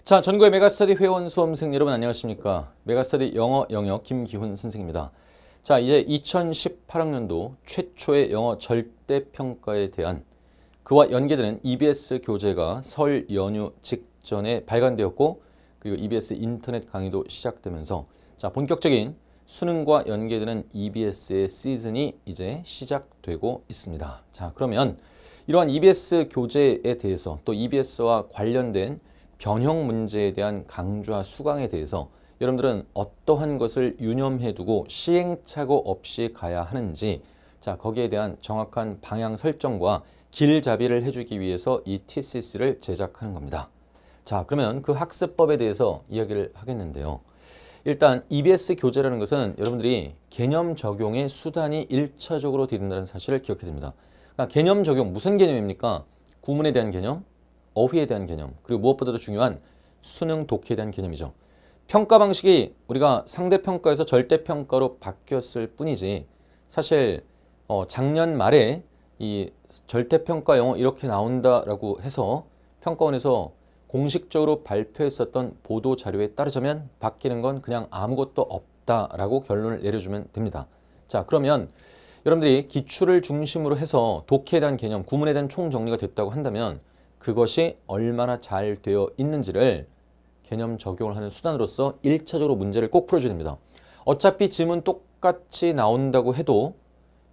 자, 전국의 메가스터디 회원 수험생 여러분 안녕하십니까? 메가스터디 영어 영역 김기훈 선생입니다. 자, 이제 2018학년도 최초의 영어 절대평가에 대한 그와 연계되는 EBS 교재가 설 연휴 직전에 발간되었고, 그리고 EBS 인터넷 강의도 시작되면서 자, 본격적인 수능과 연계되는 EBS의 시즌이 이제 시작되고 있습니다. 자, 그러면 이러한 EBS 교재에 대해서 또 EBS와 관련된 변형 문제에 대한 강조와 수강에 대해서 여러분들은 어떠한 것을 유념해 두고 시행착오 없이 가야 하는지, 자, 거기에 대한 정확한 방향 설정과 길잡이를 해주기 위해서 이 TCC를 제작하는 겁니다. 자, 그러면 그 학습법에 대해서 이야기를 하겠는데요. 일단 EBS 교재라는 것은 여러분들이 개념 적용의 수단이 1차적으로 된다는 사실을 기억해야 됩니다. 그러니까 개념 적용, 무슨 개념입니까? 구문에 대한 개념, 어휘에 대한 개념, 그리고 무엇보다도 중요한 수능 독해에 대한 개념이죠. 평가 방식이 우리가 상대평가에서 절대평가로 바뀌었을 뿐이지, 사실 작년 말에 이 절대평가 영어 이렇게 나온다라고 해서 평가원에서 공식적으로 발표했었던 보도 자료에 따르자면 바뀌는 건 그냥 아무것도 없다라고 결론을 내려주면 됩니다. 자, 그러면 여러분들이 기출을 중심으로 해서 독해에 대한 개념, 구문에 대한 총정리가 됐다고 한다면 그것이 얼마나 잘 되어 있는지를 개념 적용을 하는 수단으로서 1차적으로 문제를 꼭 풀어줘야 됩니다. 어차피 지문 똑같이 나온다고 해도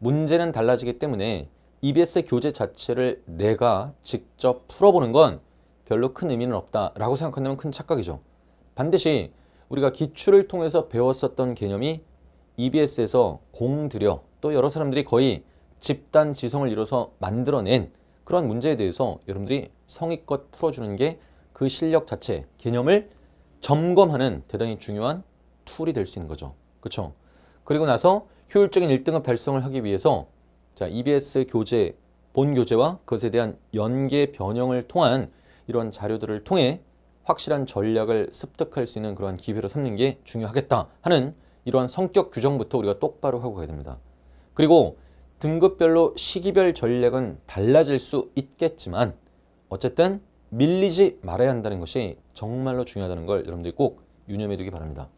문제는 달라지기 때문에 EBS 교재 자체를 내가 직접 풀어보는 건 별로 큰 의미는 없다라고 생각한다면 큰 착각이죠. 반드시 우리가 기출을 통해서 배웠었던 개념이 EBS에서 공들여 또 여러 사람들이 거의 집단 지성을 이뤄서 만들어낸 그런 문제에 대해서 여러분들이 성의껏 풀어주는 게 그 실력 자체, 개념을 점검하는 대단히 중요한 툴이 될 수 있는 거죠. 그렇죠? 그리고 나서 효율적인 1등급 달성을 하기 위해서 자, EBS 교재, 본 교재와 그것에 대한 연계 변형을 통한 이런 자료들을 통해 확실한 전략을 습득할 수 있는 그러한 기회로 삼는 게 중요하겠다 하는 이러한 성격 규정부터 우리가 똑바로 하고 가야 됩니다. 그리고 등급별로 시기별 전략은 달라질 수 있겠지만 어쨌든 밀리지 말아야 한다는 것이 정말로 중요하다는 걸 여러분들이 꼭 유념해 두기 바랍니다.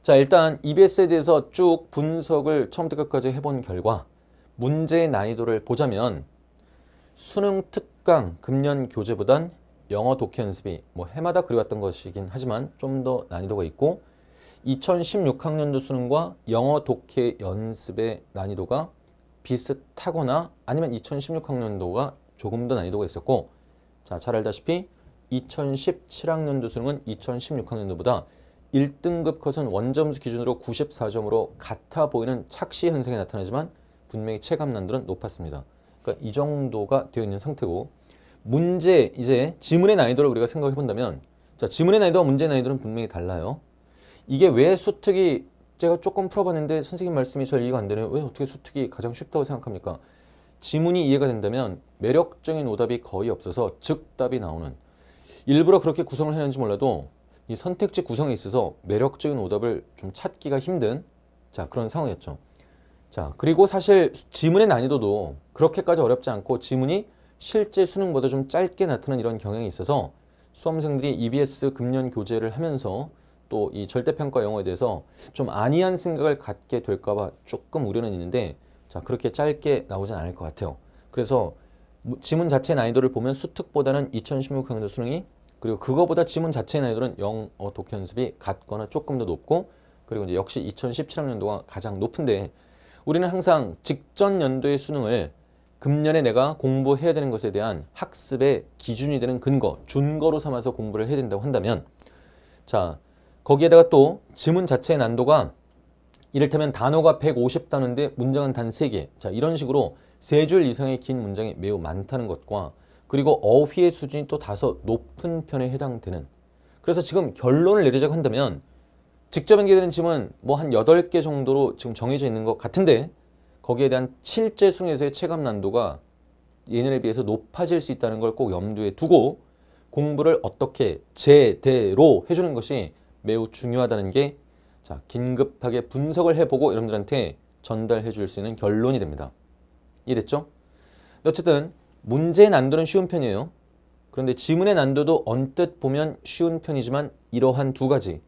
자, 일단 EBS에 대해서 쭉 분석을 처음부터 끝까지 해본 결과 문제의 난이도를 보자면 수능 특강 금년 교재보단 영어 독해 연습이 해마다 그래왔던 것이긴 하지만 좀 더 난이도가 있고 2016학년도 수능과 영어 독해 연습의 난이도가 비슷하거나 아니면 2016학년도가 조금 더 난이도가 있었고, 자, 잘 알다시피 2017학년도 수능은 2016학년도보다 1등급 컷은 원점수 기준으로 94점으로 같아 보이는 착시 현상이 나타나지만 분명히 체감 난도는 높았습니다. 그러니까 이 정도가 되어 있는 상태고, 문제 이제 지문의 난이도를 우리가 생각해 본다면, 자, 지문의 난이도와 문제의 난이도는 분명히 달라요. 이게 왜 수특이, 제가 조금 풀어봤는데 선생님 말씀이 잘 이해가 안 되네요. 왜 어떻게 수특이 가장 쉽다고 생각합니까? 지문이 이해가 된다면 매력적인 오답이 거의 없어서 즉답이 나오는, 일부러 그렇게 구성을 해놨는지 몰라도 이 선택지 구성에 있어서 매력적인 오답을 좀 찾기가 힘든, 자, 그런 상황이었죠. 자, 그리고 사실 지문의 난이도도 그렇게까지 어렵지 않고 지문이 실제 수능보다 좀 짧게 나타나는 이런 경향이 있어서 수험생들이 EBS 금년 교재를 하면서 또 이 절대평가 영어에 대해서 좀 안이한 생각을 갖게 될까봐 조금 우려는 있는데, 자, 그렇게 짧게 나오진 않을 것 같아요. 그래서 지문 자체의 난이도를 보면 수특보다는 2016학년도 수능이, 그리고 그거보다 지문 자체의 난이도는 영어 독해 연습이 같거나 조금 더 높고, 그리고 이제 역시 2017학년도가 가장 높은데, 우리는 항상 직전 연도의 수능을 금년에 내가 공부해야 되는 것에 대한 학습의 기준이 되는 근거, 준거로 삼아서 공부를 해야 된다고 한다면, 자, 거기에다가 또 지문 자체의 난도가 이를테면 단어가 150단어인데 문장은 단 3개. 자, 이런 식으로 3줄 이상의 긴 문장이 매우 많다는 것과, 그리고 어휘의 수준이 또 다소 높은 편에 해당되는. 그래서 지금 결론을 내리자고 한다면 직접 연계되는 지문 한 8개 정도로 지금 정해져 있는 것 같은데, 거기에 대한 실제 수능에서의 체감 난도가 예년에 비해서 높아질 수 있다는 걸 꼭 염두에 두고 공부를 어떻게 제대로 해주는 것이 매우 중요하다는 게, 자, 긴급하게 분석을 해보고 여러분들한테 전달해 줄 수 있는 결론이 됩니다. 이해됐죠? 어쨌든 문제의 난도는 쉬운 편이에요. 그런데 지문의 난도도 언뜻 보면 쉬운 편이지만 이러한 두 가지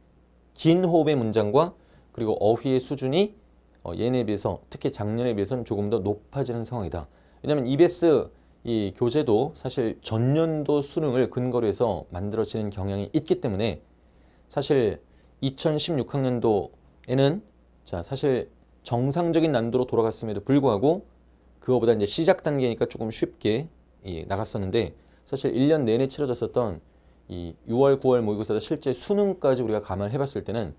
긴 호흡의 문장과 그리고 어휘의 수준이 예년에 비해서 특히 작년에 비해서는 조금 더 높아지는 상황이다. 왜냐하면 EBS 이 교재도 사실 전년도 수능을 근거로 해서 만들어지는 경향이 있기 때문에 사실 2016학년도에는 자 사실 정상적인 난도로 돌아갔음에도 불구하고 그거보다 이제 시작 단계니까 조금 쉽게 나갔었는데 사실 1년 내내 치러졌었던 이 6월, 9월 모의고사도 실제 수능까지 우리가 감안해 봤을 때는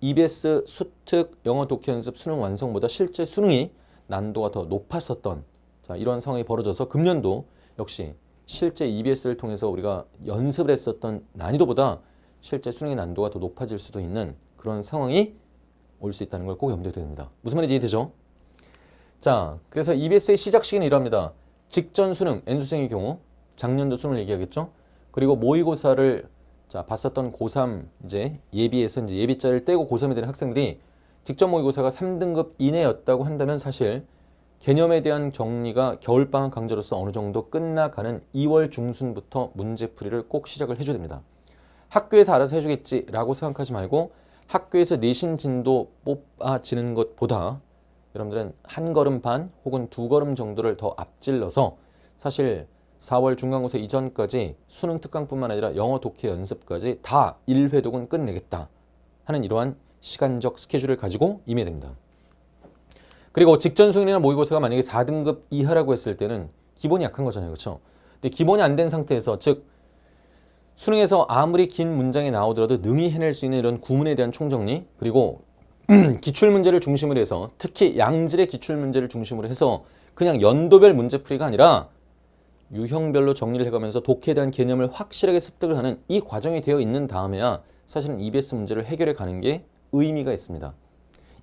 EBS 수특 영어 독해 연습 수능 완성보다 실제 수능이 난도가 더 높았었던 자, 이런 상황이 벌어져서 금년도 역시 실제 EBS를 통해서 우리가 연습을 했었던 난이도보다 실제 수능의 난도가 더 높아질 수도 있는 그런 상황이 올 수 있다는 걸 꼭 염두에 둬야 됩니다. 무슨 말인지 이해되죠? 자, 그래서 EBS의 시작 시기는 이러합니다. 직전 수능, N수생의 경우 작년도 수능을 얘기하겠죠? 그리고 모의고사를 자, 봤었던 고3 이제 예비에서 이제 예비자를 떼고 고3이 되는 학생들이 직전 모의고사가 3등급 이내였다고 한다면 사실 개념에 대한 정리가 겨울방학 강좌로서 어느 정도 끝나가는 2월 중순부터 문제풀이를 꼭 시작을 해줘야 됩니다. 학교에서 알아서 해주겠지라고 생각하지 말고 학교에서 내신 진도 뽑아지는 것보다 여러분들은 한 걸음 반 혹은 두 걸음 정도를 더 앞질러서 사실 4월 중간고사 이전까지 수능 특강뿐만 아니라 영어 독해 연습까지 다 1회독은 끝내겠다 하는 이러한 시간적 스케줄을 가지고 임해야 됩니다. 그리고 직전 수능이나 모의고사가 만약에 4등급 이하라고 했을 때는 기본이 약한 거잖아요. 그렇죠? 근데 기본이 안 된 상태에서 즉 수능에서 아무리 긴 문장이 나오더라도 능히 해낼 수 있는 이런 구문에 대한 총정리 그리고 기출문제를 중심으로 해서 특히 양질의 기출문제를 중심으로 해서 그냥 연도별 문제풀이가 아니라 유형별로 정리를 해가면서 독해에 대한 개념을 확실하게 습득을 하는 이 과정이 되어 있는 다음에야 사실은 EBS 문제를 해결해 가는 게 의미가 있습니다.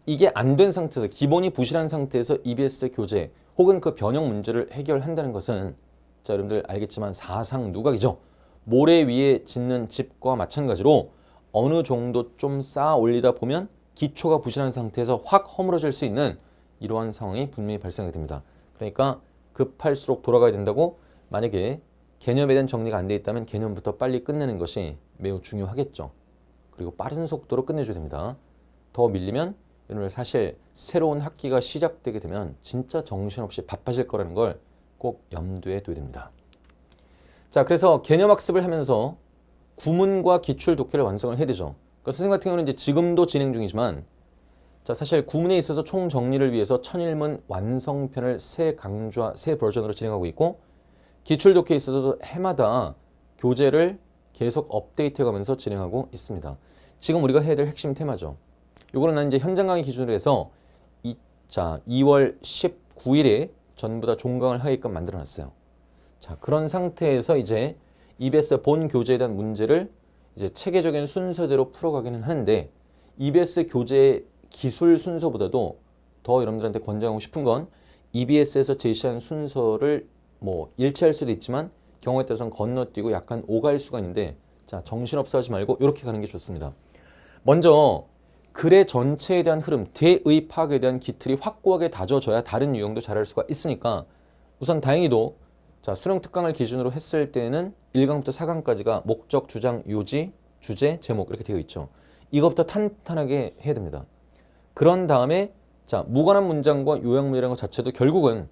이게 안 된 상태에서 기본이 부실한 상태에서 EBS 교재 혹은 그 변형 문제를 해결한다는 것은 자 여러분들 알겠지만 사상 누각이죠. 모래 위에 짓는 집과 마찬가지로 어느 정도 좀 쌓아 올리다 보면 기초가 부실한 상태에서 확 허물어질 수 있는 이러한 상황이 분명히 발생하게 됩니다. 그러니까 급할수록 돌아가야 된다고 만약에 개념에 대한 정리가 안 돼 있다면 개념부터 빨리 끝내는 것이 매우 중요하겠죠. 그리고 빠른 속도로 끝내줘야 됩니다. 더 밀리면 여러분들 사실 새로운 학기가 시작되게 되면 진짜 정신없이 바빠질 거라는 걸 꼭 염두에 둬야 됩니다. 자, 그래서 개념 학습을 하면서 구문과 기출 독해를 완성을 해야 되죠. 그러니까 선생님 같은 경우는 이제 지금도 진행 중이지만 자, 사실 구문에 있어서 총 정리를 위해서 천일문 완성편을 새 강좌, 새 버전으로 진행하고 있고 기출 독해에 있어서도 해마다 교재를 계속 업데이트해가면서 진행하고 있습니다. 지금 우리가 해야 될 핵심 테마죠. 요거는 난 이제 현장 강의 기준으로 해서 2월 19일에 전부 다 종강을 하게끔 만들어놨어요. 자, 그런 상태에서 이제 EBS 본 교재에 대한 문제를 이제 체계적인 순서대로 풀어가기는 하는데 EBS 교재 기술 순서보다도 더 여러분들한테 권장하고 싶은 건 EBS에서 제시한 순서를 뭐 일치할 수도 있지만 경우에 따라서는 건너뛰고 약간 오갈 수가 있는데 자, 정신없어 하지 말고 이렇게 가는 게 좋습니다. 먼저 글의 전체에 대한 흐름, 대의 파악에 대한 기틀이 확고하게 다져져야 다른 유형도 잘할 수가 있으니까 우선 다행히도 자, 수능 특강을 기준으로 했을 때는 1강부터 4강까지가 목적, 주장, 요지, 주제, 제목 이렇게 되어 있죠. 이것부터 탄탄하게 해야 됩니다. 그런 다음에 자, 무관한 문장과 요약문이라는 것 자체도 결국은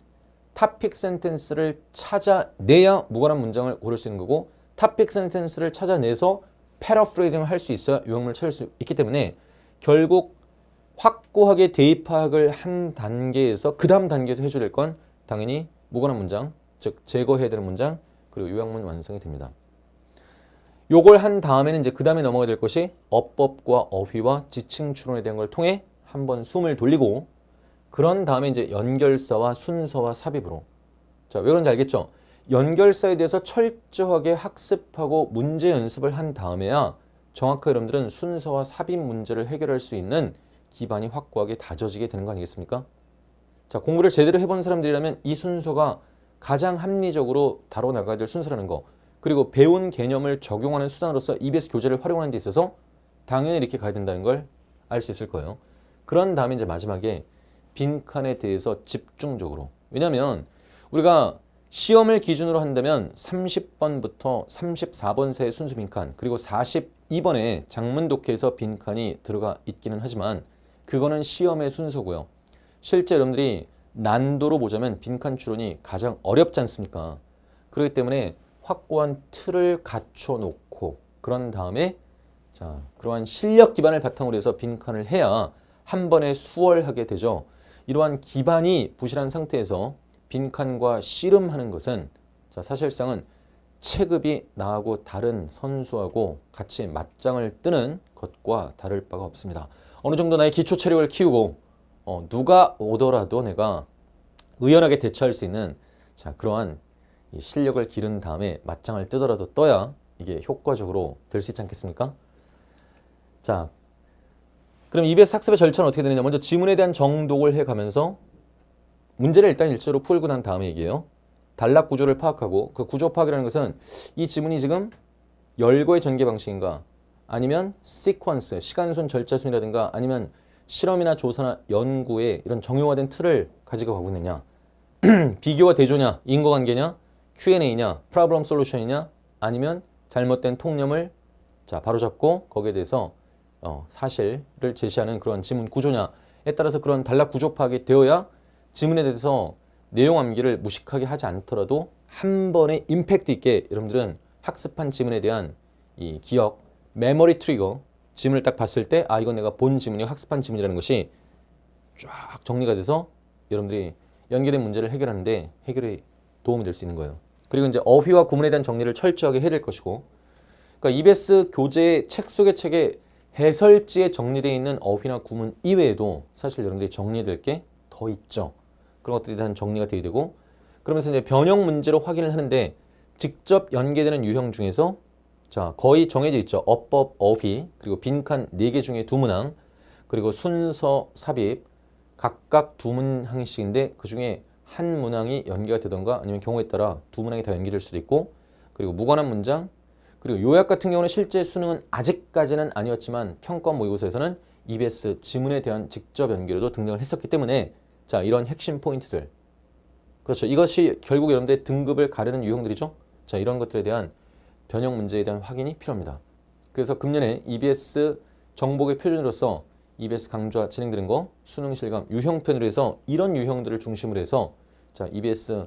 토픽 센텐스를 찾아내야 무관한 문장을 고를 수 있는 거고 토픽 센텐스를 찾아내서 패러프레이징을 할 수 있어야 요약문을 찾을 수 있기 때문에 결국 확고하게 대입 파악을 한 단계에서 그 다음 단계에서 해줘야 될 건 당연히 무관한 문장, 즉 제거해야 되는 문장 그리고 요약문 완성이 됩니다. 요걸 한 다음에는 이제 그 다음에 넘어가야 될 것이 어법과 어휘와 지칭 추론에 대한 걸 통해 한번 숨을 돌리고 그런 다음에 이제 연결사와 순서와 삽입으로 자, 왜 그런지 알겠죠? 연결사에 대해서 철저하게 학습하고 문제 연습을 한 다음에야 정확하게 여러분들은 순서와 삽입 문제를 해결할 수 있는 기반이 확고하게 다져지게 되는 거 아니겠습니까? 자, 공부를 제대로 해본 사람들이라면 이 순서가 가장 합리적으로 다뤄나가야 될 순서라는 거 그리고 배운 개념을 적용하는 수단으로서 EBS 교재를 활용하는 데 있어서 당연히 이렇게 가야 된다는 걸 알 수 있을 거예요. 그런 다음에 이제 마지막에 빈칸에 대해서 집중적으로 왜냐하면 우리가 시험을 기준으로 한다면 30번부터 34번 사이의 순수 빈칸 그리고 42번에 장문 독해에서 빈칸이 들어가 있기는 하지만 그거는 시험의 순서고요. 실제 여러분들이 난도로 보자면 빈칸 추론이 가장 어렵지 않습니까? 그렇기 때문에 확고한 틀을 갖춰 놓고 그런 다음에 자, 그러한 실력 기반을 바탕으로 해서 빈칸을 해야 한 번에 수월하게 되죠. 이러한 기반이 부실한 상태에서 빈칸과 씨름하는 것은 자, 사실상은 체급이 나하고 다른 선수하고 같이 맞짱을 뜨는 것과 다를 바가 없습니다. 어느 정도 나의 기초 체력을 키우고 누가 오더라도 내가 의연하게 대처할 수 있는 자, 그러한 이 실력을 기른 다음에 맞짱을 뜨더라도 떠야 이게 효과적으로 될 수 있지 않겠습니까? 자, 그럼 EBS 학습의 절차는 어떻게 되느냐? 먼저 지문에 대한 정독을 해가면서 문제를 일단 일차로 풀고 난 다음에 얘기해요. 단락 구조를 파악하고 그 구조 파악이라는 것은 이 지문이 지금 열거의 전개 방식인가 아니면 시퀀스, 시간순, 절차순이라든가 아니면 실험이나 조사나 연구의 이런 정형화된 틀을 가지고 가고 있느냐 비교와 대조냐, 인과관계냐, Q&A냐, 프로블럼 솔루션이냐 아니면 잘못된 통념을 자 바로잡고 거기에 대해서 사실을 제시하는 그런 지문 구조냐에 따라서 그런 단락 구조 파악이 되어야 지문에 대해서 내용 암기를 무식하게 하지 않더라도 한 번에 임팩트 있게 여러분들은 학습한 지문에 대한 이 기억, 메모리 트리거 지문을 딱 봤을 때 아 이건 내가 본 지문이 학습한 지문이라는 것이 쫙 정리가 돼서 여러분들이 연계된 문제를 해결하는데 해결에 도움이 될 수 있는 거예요. 그리고 이제 어휘와 구문에 대한 정리를 철저하게 해야 될 것이고 그러니까 EBS 교재의 책 속의 책에 해설지에 정리되어 있는 어휘나 구문 이외에도 사실 여러분들이 정리해야 될 게 더 있죠. 그런 것들에 대한 정리가 되어야 되고 그러면서 이제 변형 문제로 확인을 하는데 직접 연계되는 유형 중에서 자 거의 정해져 있죠. 어법, 어휘, 그리고 빈칸 4개 중에 2문항, 그리고 순서, 삽입 각각 2문항씩인데 그 중에 한 문항이 연계가 되던가 아니면 경우에 따라 2문항이 다 연계될 수도 있고 그리고 무관한 문장 그리고 요약 같은 경우는 실제 수능은 아직까지는 아니었지만 평가 모의고사에서는 EBS 지문에 대한 직접 연계로도 등장을 했었기 때문에 자 이런 핵심 포인트들 그렇죠. 이것이 결국 여러분들의 등급을 가르는 유형들이죠. 자 이런 것들에 대한 변형 문제에 대한 확인이 필요합니다. 그래서 금년에 EBS 정복의 표준으로서 EBS 강좌 진행되는 거 수능 실감 유형편으로 해서 이런 유형들을 중심으로 해서 자 EBS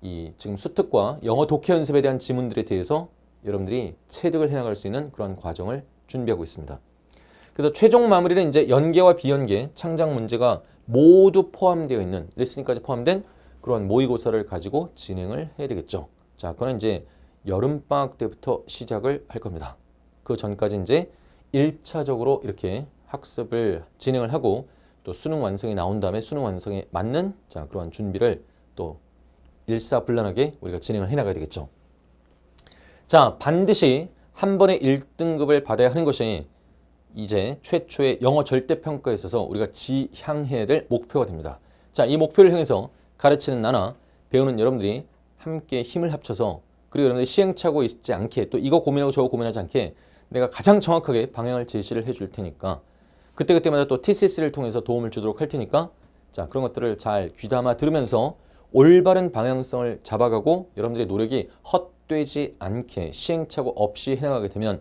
이 지금 수특과 영어 독해 연습에 대한 지문들에 대해서 여러분들이 체득을 해나갈 수 있는 그런 과정을 준비하고 있습니다. 그래서 최종 마무리는 이제 연계와 비연계, 창작 문제가 모두 포함되어 있는 리스닝까지 포함된 그런 모의고사를 가지고 진행을 해야 되겠죠. 자, 그건 이제 여름방학 때부터 시작을 할 겁니다. 그 전까지 이제 1차적으로 이렇게 학습을 진행을 하고 또 수능 완성이 나온 다음에 수능 완성에 맞는 자, 그러한 준비를 또 일사불란하게 우리가 진행을 해 나가야 되겠죠. 자, 반드시 한 번에 1등급을 받아야 하는 것이 이제 최초의 영어 절대평가에 있어서 우리가 지향해야 될 목표가 됩니다. 자, 이 목표를 향해서 가르치는 나나 배우는 여러분들이 함께 힘을 합쳐서 그리고 여러분들이 시행착오 있지 않게 또 이거 고민하고 저거 고민하지 않게 내가 가장 정확하게 방향을 제시를 해줄 테니까 그때그때마다 또 TCS를 통해서 도움을 주도록 할 테니까 자 그런 것들을 잘 귀담아 들으면서 올바른 방향성을 잡아가고 여러분들의 노력이 헛되지 않게 시행착오 없이 해나가게 되면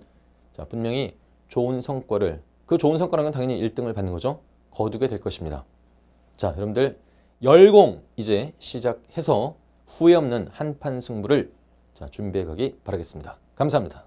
자 분명히 좋은 성과를 그 좋은 성과라는 건 당연히 1등을 받는 거죠. 거두게 될 것입니다. 자 여러분들 열공 이제 시작해서 후회 없는 한판 승부를 자 준비해 가기 바라겠습니다. 감사합니다.